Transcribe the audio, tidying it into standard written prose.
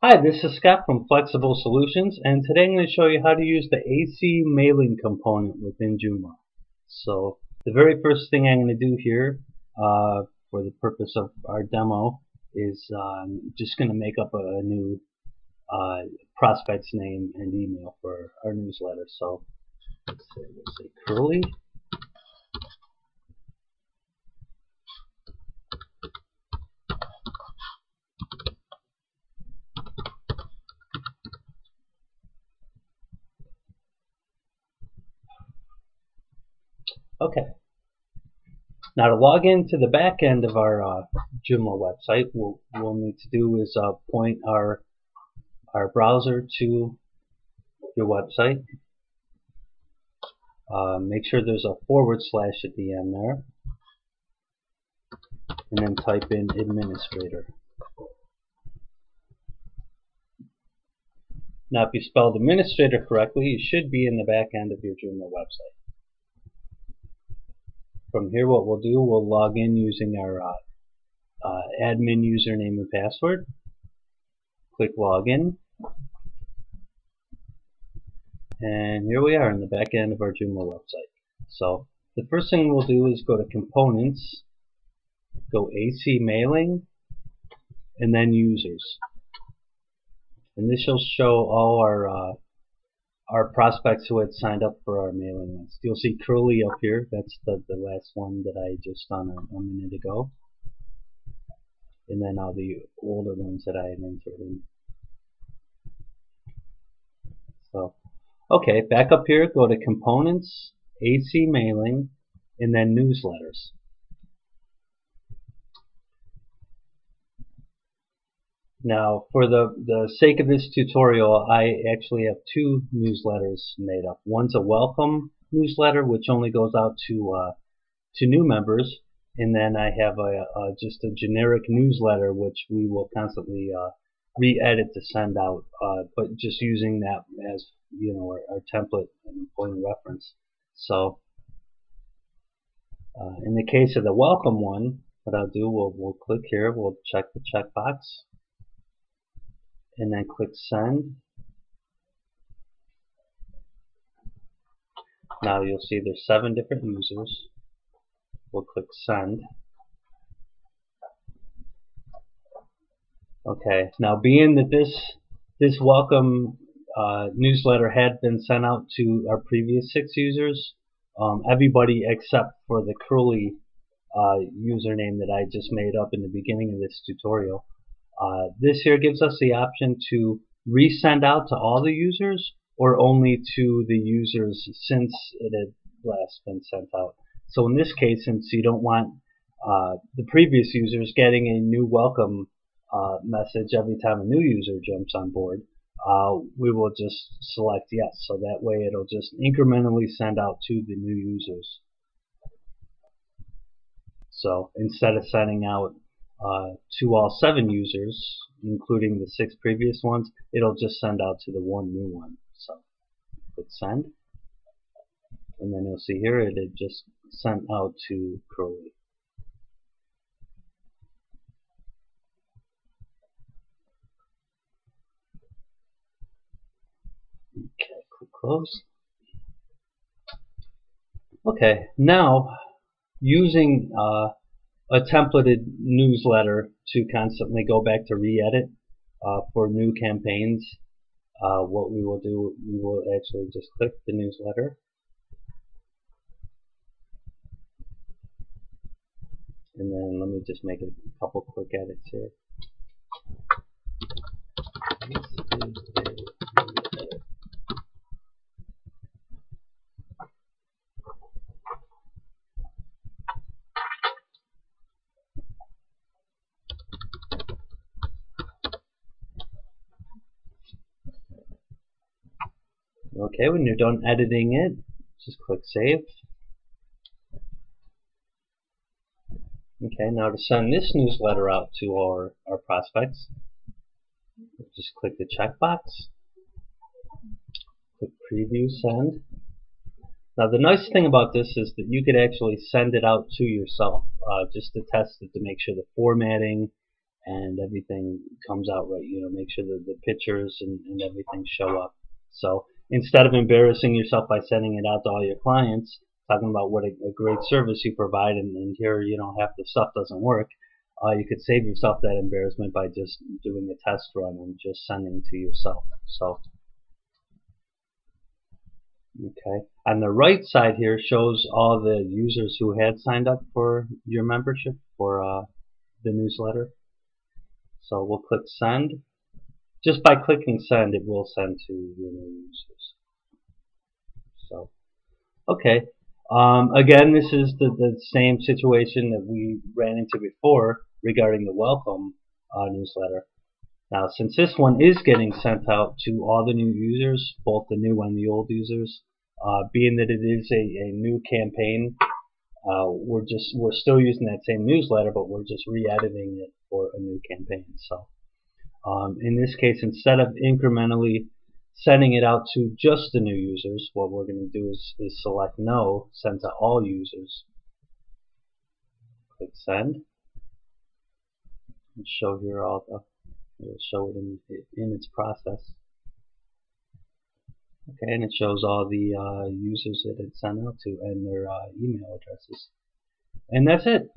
Hi, this is Scott from Flexible Solutions, and today I'm going to show you how to use the acymailing component within Joomla. So the very first thing I'm going to do here for the purpose of our demo is just going to make up a new prospect's name and email for our newsletter. So we'll say Curly. Okay. Now to log into the back end of our Joomla website, what we'll need to do is point our browser to your website. Make sure there's a / at the end there, and then type in administrator. Now if you spelled administrator correctly, you should be in the back end of your Joomla website. From here, what we'll do, we'll log in using our admin username and password. Click login, and here we are in the back end of our Joomla website. So the first thing we'll do is go to components, go acymailing, and then users. And this will show all our prospects who had signed up for our mailing list. You'll see Curly up here. That's the last one that I just done a minute ago. And then all the older ones that I had entered in. So, okay, back up here, go to components, acymailing, and then newsletters. Now, for the sake of this tutorial, I actually have two newsletters made up. One's a welcome newsletter, which only goes out to new members, and then I have just a generic newsletter, which we will constantly re-edit to send out, but just using that as our template and point of reference. So, in the case of the welcome one, what I'll do, we'll click here, we'll check the checkbox, and then click send. Now you'll see there's 7 different users. We'll click send. Okay, now being that this welcome newsletter had been sent out to our previous 6 users, everybody except for the Curly username that I just made up in the beginning of this tutorial. This here gives us the option to resend out to all the users or only to the users since it had last been sent out. So in this case, since you don't want the previous users getting a new welcome message every time a new user jumps on board, we will just select yes. So that way it'll just incrementally send out to the new users. So instead of sending out to all 7 users, including the 6 previous ones, it'll just send out to the 1 new one. So click send, and then you'll see here it had just sent out to Curly. Okay, click close. Okay, now using a templated newsletter to constantly go back to re-edit for new campaigns, what we will do, we will actually just click the newsletter, and then let me just make a couple quick edits here. Okay, when you're done editing it, just click save. Okay, now to send this newsletter out to our prospects, just click the checkbox, click preview send. Now the nice thing about this is that you could actually send it out to yourself, just to test it to make sure the formatting and everything comes out right. Make sure that the pictures and everything show up. So instead of embarrassing yourself by sending it out to all your clients, talking about what a great service you provide, and here, half the stuff doesn't work, you could save yourself that embarrassment by just doing a test run and just sending to yourself. So, okay. On the right side here shows all the users who had signed up for your membership for the newsletter. So we'll click send. Just by clicking send, it will send to your new users. So, okay. Again, this is the same situation that we ran into before regarding the welcome newsletter. Now, since this one is getting sent out to all the new users, both the new and the old users, being that it is a new campaign, we're still using that same newsletter, but we're just re-editing it for a new campaign. So, in this case, instead of incrementally sending it out to just the new users, what we're going to do is select no, send to all users. Click send, and show here all the. It'll show it in its process. Okay, and it shows all the users that it's sent out to and their email addresses. And that's it.